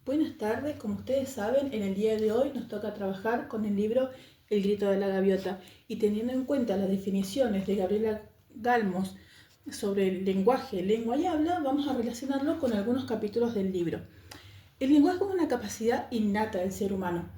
Buenas tardes, como ustedes saben, en el día de hoy nos toca trabajar con el libro El grito de la gaviota y teniendo en cuenta las definiciones de Gabriela Galmos sobre el lenguaje, lengua y habla, vamos a relacionarlo con algunos capítulos del libro. El lenguaje es una capacidad innata del ser humano,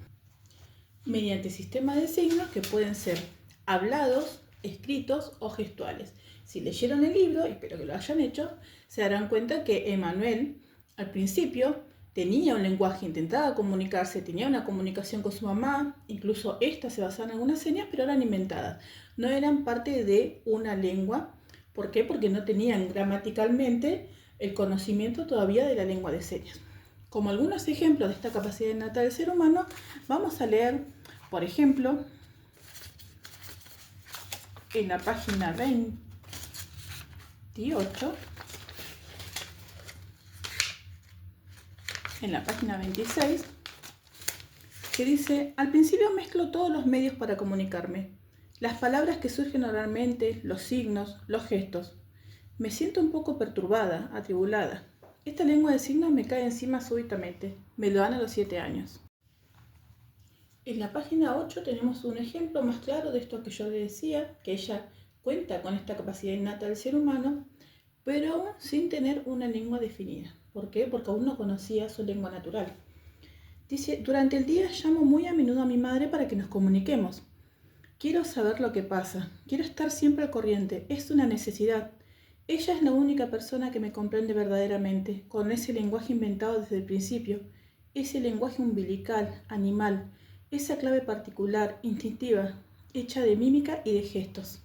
mediante sistemas de signos que pueden ser hablados, escritos o gestuales. Si leyeron el libro, espero que lo hayan hecho, se darán cuenta que Emmanuel al principio tenía un lenguaje, intentaba comunicarse, tenía una comunicación con su mamá, incluso estas se basaban en algunas señas, pero eran inventadas, no eran parte de una lengua. ¿Por qué? Porque no tenían gramaticalmente el conocimiento todavía de la lengua de señas. Como algunos ejemplos de esta capacidad innata del ser humano, vamos a leer, por ejemplo, en la página 28, en la página 26, que dice: al principio mezclo todos los medios para comunicarme, las palabras que surgen oralmente, los signos, los gestos. Me siento un poco perturbada, atribulada. Esta lengua de signos me cae encima súbitamente. Me lo dan a los 7 años. En la página 8 tenemos un ejemplo más claro de esto que yo le decía, que ella cuenta con esta capacidad innata del ser humano, pero aún sin tener una lengua definida. ¿Por qué? Porque aún no conocía su lengua natural. Dice: durante el día llamo muy a menudo a mi madre para que nos comuniquemos. Quiero saber lo que pasa, quiero estar siempre al corriente, es una necesidad. Ella es la única persona que me comprende verdaderamente, con ese lenguaje inventado desde el principio, ese lenguaje umbilical, animal, esa clave particular, instintiva, hecha de mímica y de gestos.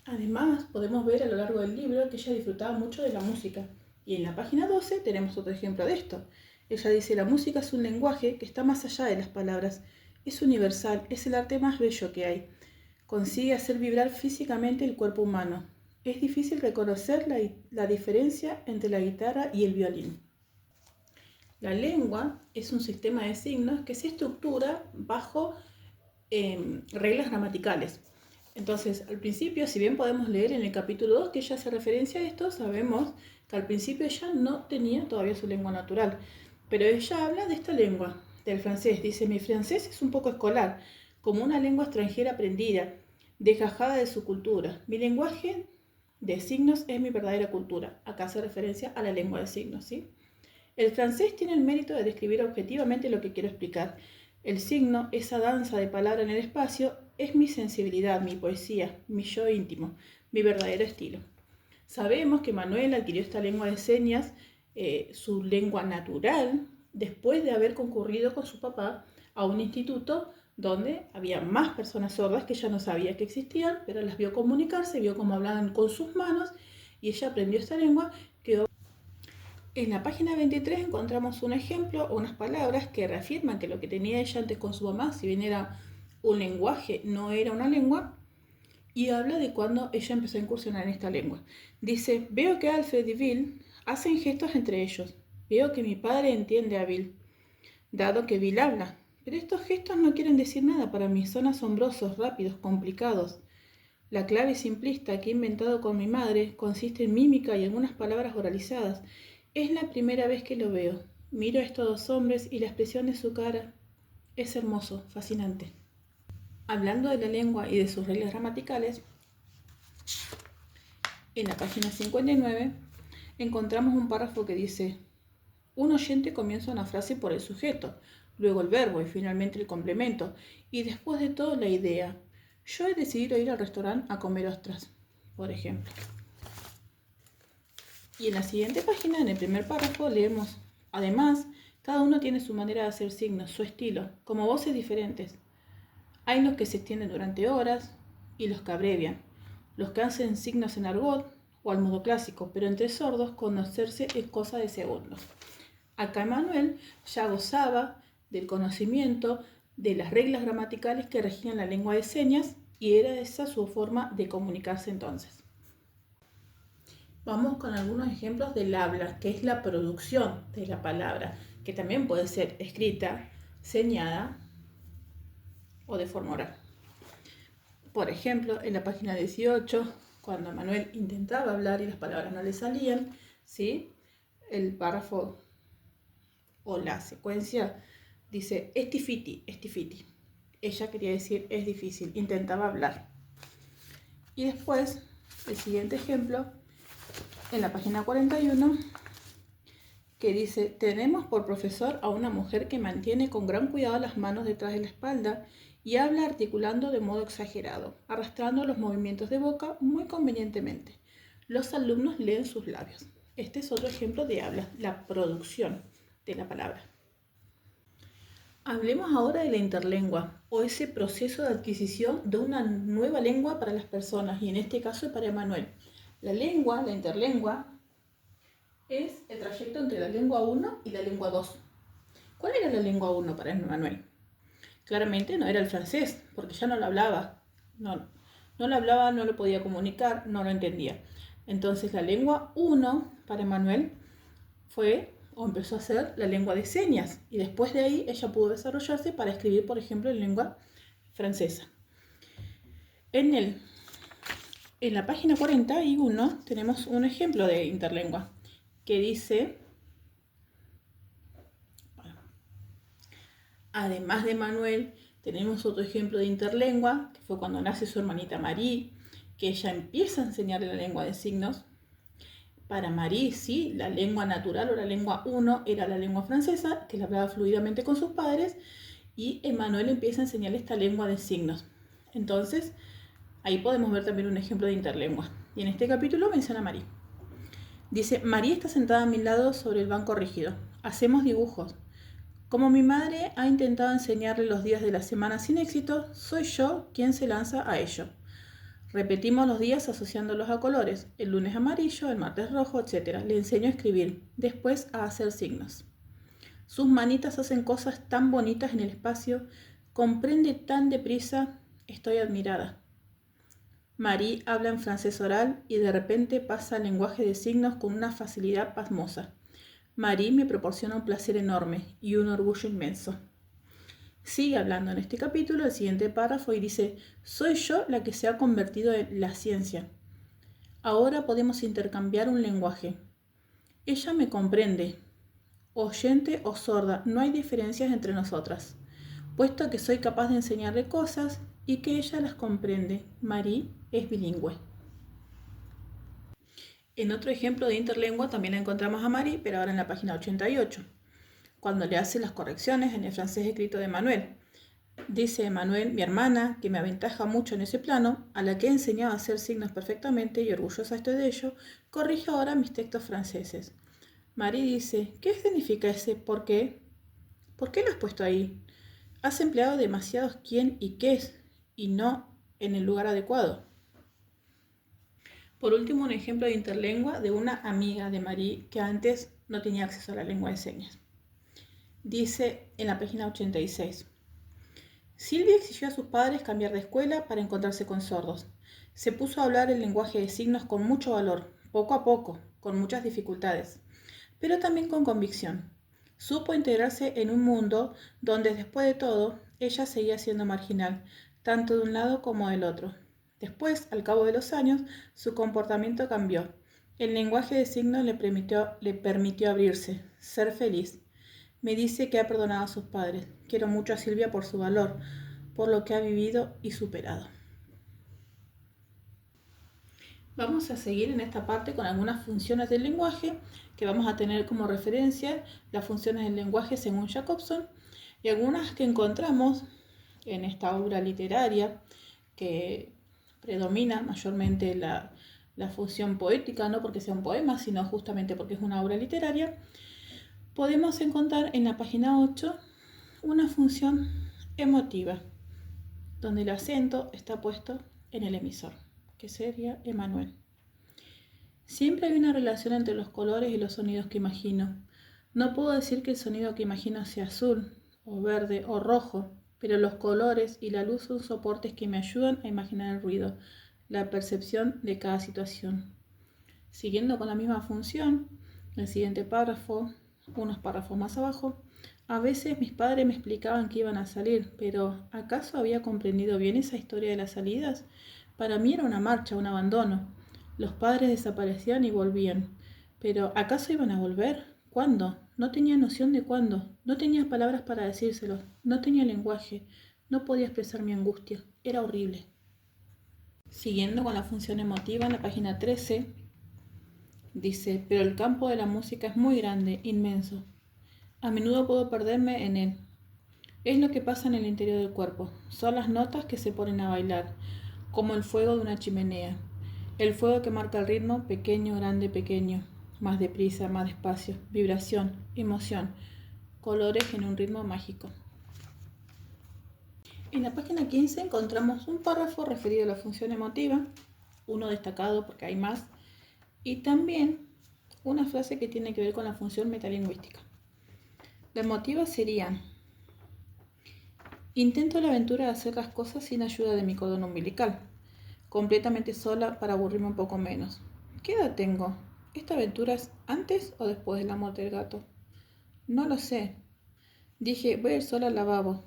Además, podemos ver a lo largo del libro que ella disfrutaba mucho de la música. Y en la página 12 tenemos otro ejemplo de esto. Ella dice: la música es un lenguaje que está más allá de las palabras. Es universal, es el arte más bello que hay. Consigue hacer vibrar físicamente el cuerpo humano. Es difícil reconocer la diferencia entre la guitarra y el violín. La lengua es un sistema de signos que se estructura bajo reglas gramaticales. Entonces, al principio, si bien podemos leer en el capítulo 2 que ella hace referencia a esto, sabemos que al principio ella no tenía todavía su lengua natural. Pero ella habla de esta lengua, del francés. Dice: mi francés es un poco escolar, como una lengua extranjera aprendida, desgajada de su cultura. Mi lenguaje de signos es mi verdadera cultura. Acá hace referencia a la lengua de signos, ¿sí? El francés tiene el mérito de describir objetivamente lo que quiero explicar. El signo, esa danza de palabra en el espacio, es mi sensibilidad, mi poesía, mi yo íntimo, mi verdadero estilo. Sabemos que Manuel adquirió esta lengua de señas, su lengua natural, después de haber concurrido con su papá a un instituto donde había más personas sordas que ella no sabía que existían, pero las vio comunicarse, vio cómo hablaban con sus manos y ella aprendió esta lengua. En la página 23 encontramos un ejemplo, unas palabras que reafirman que lo que tenía ella antes con su mamá, si bien era un lenguaje, no era una lengua, y habla de cuando ella empezó a incursionar en esta lengua. Dice: veo que Alfred y Bill hacen gestos entre ellos. Veo que mi padre entiende a Bill, dado que Bill habla. Pero estos gestos no quieren decir nada para mí, son asombrosos, rápidos, complicados. La clave simplista que he inventado con mi madre consiste en mímica y algunas palabras oralizadas. Es la primera vez que lo veo. Miro a estos dos hombres y la expresión de su cara es hermoso, fascinante. Hablando de la lengua y de sus reglas gramaticales, en la página 59 encontramos un párrafo que dice: un oyente comienza una frase por el sujeto, luego el verbo y finalmente el complemento, y después de todo la idea. Yo he decidido ir al restaurante a comer ostras, por ejemplo. Y en la siguiente página, en el primer párrafo, leemos: además, cada uno tiene su manera de hacer signos, su estilo, como voces diferentes. Hay los que se extienden durante horas y los que abrevian, los que hacen signos en argot o al modo clásico, pero entre sordos conocerse es cosa de segundos. Acá Manuel ya gozaba del conocimiento de las reglas gramaticales que regían la lengua de señas y era esa su forma de comunicarse entonces. Vamos con algunos ejemplos del habla, que es la producción de la palabra, que también puede ser escrita, señada o de forma oral. Por ejemplo, en la página 18, cuando Manuel intentaba hablar y las palabras no le salían, ¿sí?, el párrafo o la secuencia dice es tifiti, es tifiti. Ella quería decir es difícil, intentaba hablar. Y después, el siguiente ejemplo, en la página 41, que dice, tenemos por profesor a una mujer que mantiene con gran cuidado las manos detrás de la espalda y habla articulando de modo exagerado, arrastrando los movimientos de boca muy convenientemente. Los alumnos leen sus labios. Este es otro ejemplo de habla, la producción de la palabra. Hablemos ahora de la interlengua, o ese proceso de adquisición de una nueva lengua para las personas, y en este caso para Emanuel. La lengua, la interlengua, es el trayecto entre la lengua 1 y la lengua 2. ¿Cuál era la lengua 1 para Emanuel? Claramente no era el francés, porque ya no lo hablaba. No lo hablaba, no lo podía comunicar, no lo entendía. Entonces la lengua 1 para Emanuel fue o empezó a ser la lengua de señas, y después de ahí ella pudo desarrollarse para escribir, por ejemplo, en lengua francesa. En la página 41 tenemos un ejemplo de interlengua que dice, además de Manuel, tenemos otro ejemplo de interlengua, que fue cuando nace su hermanita Marie, que ella empieza a enseñarle la lengua de signos. Para Marie, sí, la lengua natural o la lengua 1 era la lengua francesa, que la hablaba fluidamente con sus padres, y Emmanuel empieza a enseñarle esta lengua de signos. Entonces, ahí podemos ver también un ejemplo de interlengua. Y en este capítulo menciona a Marie. Dice, Marie está sentada a mi lado sobre el banco rígido. Hacemos dibujos. Como mi madre ha intentado enseñarle los días de la semana sin éxito, soy yo quien se lanza a ello. Repetimos los días asociándolos a colores, el lunes amarillo, el martes rojo, etc. Le enseño a escribir, después a hacer signos. Sus manitas hacen cosas tan bonitas en el espacio, comprende tan deprisa, estoy admirada. Marie habla en francés oral y de repente pasa al lenguaje de signos con una facilidad pasmosa. Marie me proporciona un placer enorme y un orgullo inmenso. Sigue hablando en este capítulo, el siguiente párrafo, y dice, soy yo la que se ha convertido en la ciencia. Ahora podemos intercambiar un lenguaje. Ella me comprende. Oyente o sorda, no hay diferencias entre nosotras, puesto que soy capaz de enseñarle cosas y que ella las comprende. Marie es bilingüe. En otro ejemplo de interlengua también encontramos a Marie, pero ahora en la página 88. Cuando le hace las correcciones en el francés escrito de Manuel. Dice Manuel, mi hermana, que me aventaja mucho en ese plano, a la que he enseñado a hacer signos perfectamente y orgullosa estoy de ello, corrige ahora mis textos franceses. Marie dice, ¿qué significa ese por qué? ¿Por qué lo has puesto ahí? Has empleado demasiados quién y qué es, y no en el lugar adecuado. Por último, un ejemplo de interlengua de una amiga de Marie que antes no tenía acceso a la lengua de señas. Dice en la página 86. Silvia exigió a sus padres cambiar de escuela para encontrarse con sordos. Se puso a hablar el lenguaje de signos con mucho valor, poco a poco, con muchas dificultades, pero también con convicción. Supo integrarse en un mundo donde, después de todo, ella seguía siendo marginal, tanto de un lado como del otro. Después, al cabo de los años, su comportamiento cambió. El lenguaje de signos le permitió abrirse, ser feliz. Me dice que ha perdonado a sus padres. Quiero mucho a Silvia por su valor, por lo que ha vivido y superado. Vamos a seguir en esta parte con algunas funciones del lenguaje que vamos a tener como referencia las funciones del lenguaje según Jacobson y algunas que encontramos en esta obra literaria que predomina mayormente la función poética, no porque sea un poema, sino justamente porque es una obra literaria. Podemos encontrar en la página 8 una función emotiva, donde el acento está puesto en el emisor, que sería Emanuel. Siempre hay una relación entre los colores y los sonidos que imagino. No puedo decir que el sonido que imagino sea azul, o verde, o rojo, pero los colores y la luz son soportes que me ayudan a imaginar el ruido, la percepción de cada situación. Siguiendo con la misma función, el siguiente párrafo, unos párrafos más abajo, a veces mis padres me explicaban que iban a salir, pero ¿acaso había comprendido bien esa historia de las salidas? Para mí era una marcha, un abandono. Los padres desaparecían y volvían. ¿Pero acaso iban a volver? ¿Cuándo? no tenía noción de cuándo, no tenía palabras para decírselo, no tenía lenguaje, no podía expresar mi angustia, era horrible. Siguiendo con la función emotiva, en la página 13, dice, pero el campo de la música es muy grande, inmenso. A menudo puedo perderme en él. Es lo que pasa en el interior del cuerpo. Son las notas que se ponen a bailar, como el fuego de una chimenea. El fuego que marca el ritmo, pequeño, grande, pequeño. Más deprisa, más despacio. Vibración, emoción. Colores en un ritmo mágico. En la página 15 encontramos un párrafo referido a la función emotiva, uno destacado porque hay más, y también una frase que tiene que ver con la función metalingüística. La emotiva sería: intento la aventura de hacer las cosas sin ayuda de mi cordón umbilical, completamente sola para aburrirme un poco menos. ¿Qué edad tengo? ¿Esta aventura es antes o después de la muerte del gato? No lo sé. Dije, voy a ir sola al lavabo.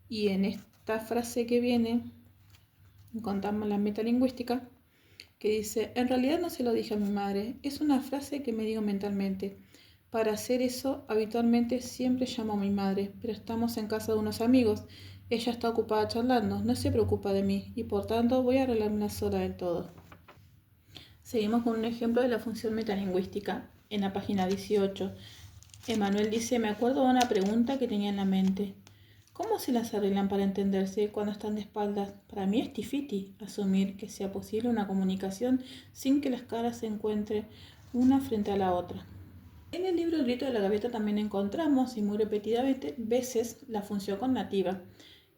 Y en esta frase que viene, encontramos la metalingüística, que dice, en realidad no se lo dije a mi madre, es una frase que me digo mentalmente. Para hacer eso, habitualmente siempre llamo a mi madre, pero estamos en casa de unos amigos. Ella está ocupada charlando, no se preocupa de mí, y por tanto voy a arreglarme sola del todo. Seguimos con un ejemplo de la función metalingüística. En la página 18, Emanuel dice, me acuerdo de una pregunta que tenía en la mente. ¿Cómo se las arreglan para entenderse cuando están de espaldas? Para mí es difícil asumir que sea posible una comunicación sin que las caras se encuentren una frente a la otra. En el libro El grito de la gaveta también encontramos, y muy repetidas veces, la función connativa.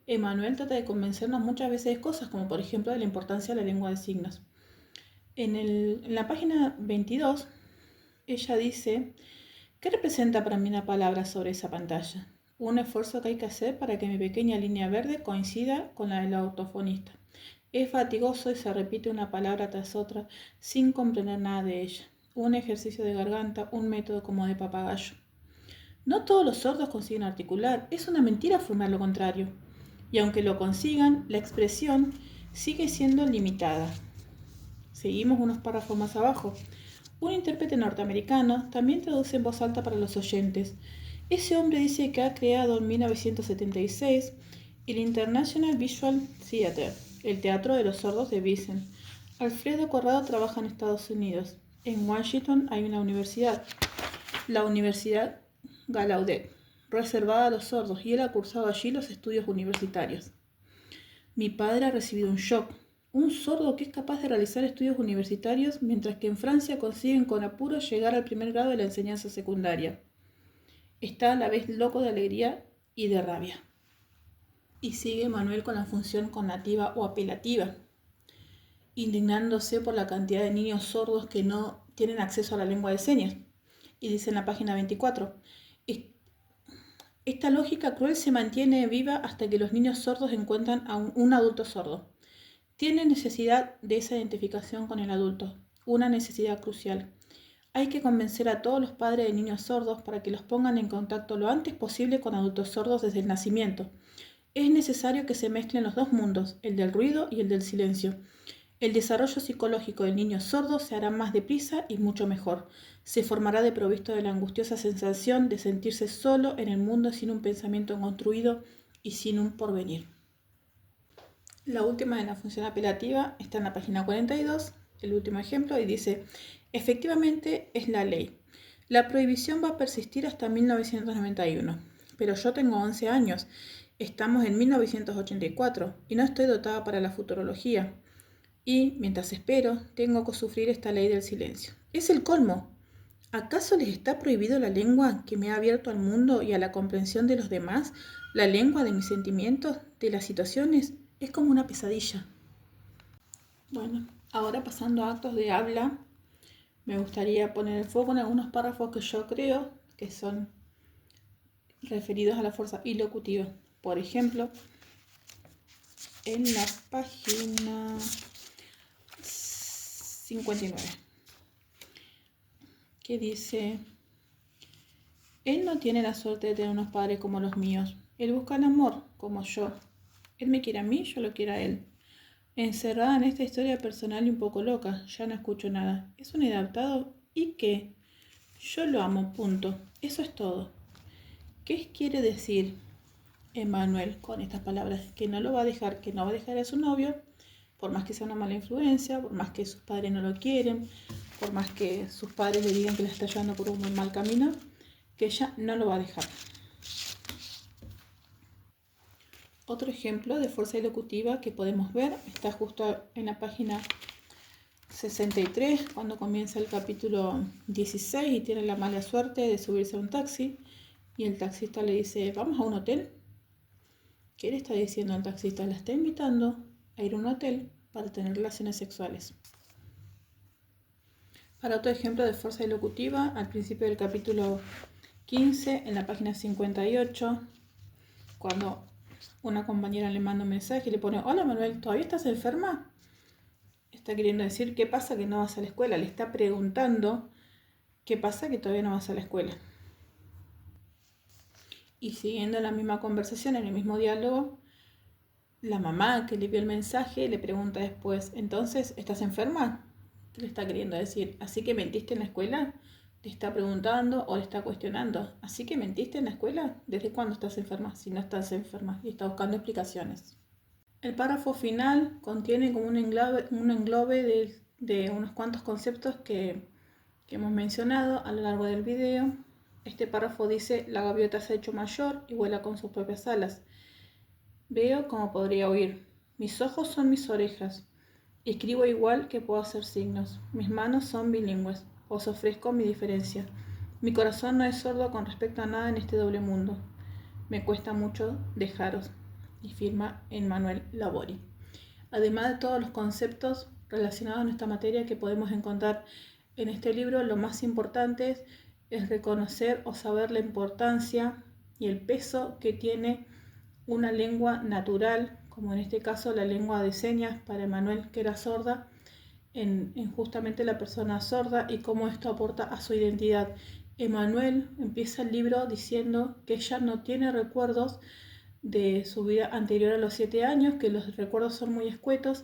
Emanuel trata de convencernos muchas veces de cosas, como por ejemplo de la importancia de la lengua de signos. En la página 22, ella dice, ¿qué representa para mí una palabra sobre esa pantalla? Un esfuerzo que hay que hacer para que mi pequeña línea verde coincida con la del autofonista. Es fatigoso y se repite una palabra tras otra sin comprender nada de ella. Un ejercicio de garganta, un método como de papagayo. No todos los sordos consiguen articular, es una mentira afirmar lo contrario. Y aunque lo consigan, la expresión sigue siendo limitada. Seguimos unos párrafos más abajo. Un intérprete norteamericano también traduce en voz alta para los oyentes. Ese hombre dice que ha creado en 1976 el International Visual Theatre, el Teatro de los Sordos de Vincent. Alfredo Corrado trabaja en Estados Unidos. En Washington hay una universidad, la Universidad Gallaudet, reservada a los sordos, y él ha cursado allí los estudios universitarios. Mi padre ha recibido un shock. Un sordo que es capaz de realizar estudios universitarios, mientras que en Francia consiguen con apuro llegar al primer grado de la enseñanza secundaria. Está a la vez loco de alegría y de rabia. Y sigue Manuel con la función connativa o apelativa, indignándose por la cantidad de niños sordos que no tienen acceso a la lengua de señas. Y dice en la página 24, esta lógica cruel se mantiene viva hasta que los niños sordos encuentran a un adulto sordo. Tiene necesidad de esa identificación con el adulto, una necesidad crucial. Hay que convencer a todos los padres de niños sordos para que los pongan en contacto lo antes posible con adultos sordos desde el nacimiento. Es necesario que se mezclen los dos mundos, el del ruido y el del silencio. El desarrollo psicológico del niño sordo se hará más deprisa y mucho mejor. Se formará de provisto de la angustiosa sensación de sentirse solo en el mundo sin un pensamiento construido y sin un porvenir. La última de la función apelativa está en la página 42, el último ejemplo, y dice, efectivamente es la ley. La prohibición va a persistir hasta 1991, pero yo tengo 11 años, estamos en 1984 y no estoy dotada para la futurología. Y, mientras espero, tengo que sufrir esta ley del silencio. Es el colmo. ¿Acaso les está prohibido la lengua que me ha abierto al mundo y a la comprensión de los demás? ¿La lengua de mis sentimientos, de las situaciones? Es como una pesadilla. Bueno, ahora pasando a actos de habla, me gustaría poner el foco en algunos párrafos que yo creo que son referidos a la fuerza ilocutiva. Por ejemplo, en la página 59, que dice, él no tiene la suerte de tener unos padres como los míos. Él busca el amor, como yo. Él me quiere a mí, yo lo quiero a él. Encerrada en esta historia personal y un poco loca, ya no escucho nada. ¿Es un inadaptado? ¿Y qué? Yo lo amo, punto. Eso es todo. ¿Qué quiere decir Emmanuel con estas palabras? Que no lo va a dejar, que no va a dejar a su novio, por más que sea una mala influencia, por más que sus padres no lo quieren, por más que sus padres le digan que la está llevando por un muy mal camino, que ella no lo va a dejar. Otro ejemplo de fuerza elocutiva que podemos ver está justo en la página 63, cuando comienza el capítulo 16 y tiene la mala suerte de subirse a un taxi y el taxista le dice, ¿vamos a un hotel? ¿Qué le está diciendo al taxista? La está invitando a ir a un hotel para tener relaciones sexuales. Para otro ejemplo de fuerza elocutiva, al principio del capítulo 15, en la página 58, cuando una compañera le manda un mensaje y le pone, hola Manuel, ¿todavía estás enferma? Está queriendo decir, ¿qué pasa que no vas a la escuela? Le está preguntando, ¿qué pasa que todavía no vas a la escuela? Y siguiendo la misma conversación, en el mismo diálogo, la mamá que le vio el mensaje le pregunta después, entonces, ¿estás enferma? ¿Qué le está queriendo decir? ¿Así que mentiste en la escuela? Le está preguntando o le está cuestionando. ¿Así que mentiste en la escuela? ¿Desde cuándo estás enferma? Si no estás enferma. Y está buscando explicaciones. El párrafo final contiene como un englobe de unos cuantos conceptos que hemos mencionado a lo largo del video. Este párrafo dice, la gaviota se ha hecho mayor y vuela con sus propias alas. Veo como podría oír. Mis ojos son mis orejas. Escribo igual que puedo hacer signos. Mis manos son bilingües. Os ofrezco mi diferencia. Mi corazón no es sordo con respecto a nada en este doble mundo. Me cuesta mucho dejaros. Y firma Emmanuel Labori. Además de todos los conceptos relacionados en esta materia que podemos encontrar en este libro, lo más importante es reconocer o saber la importancia y el peso que tiene una lengua natural, como en este caso la lengua de señas para Emmanuel, que era sorda, en justamente la persona sorda y cómo esto aporta a su identidad. Emmanuel empieza el libro diciendo que ella no tiene recuerdos de su vida anterior a los 7 años, que los recuerdos son muy escuetos.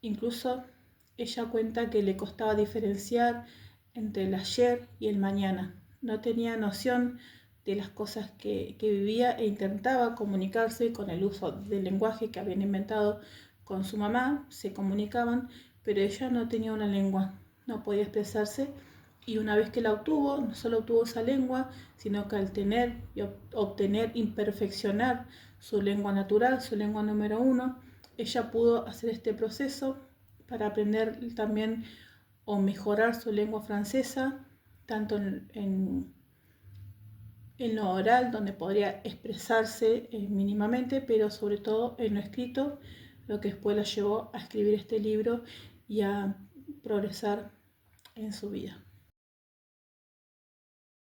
Incluso ella cuenta que le costaba diferenciar entre el ayer y el mañana. No tenía noción de las cosas que vivía e intentaba comunicarse con el uso del lenguaje que habían inventado con su mamá, se comunicaban, pero ella no tenía una lengua, no podía expresarse, y una vez que la obtuvo, no solo obtuvo esa lengua, sino que al tener y obtener, imperfeccionar su lengua natural, su lengua número 1, ella pudo hacer este proceso para aprender también o mejorar su lengua francesa, tanto en lo oral, donde podría expresarse mínimamente, pero sobre todo en lo escrito, lo que después la llevó a escribir este libro y a progresar en su vida.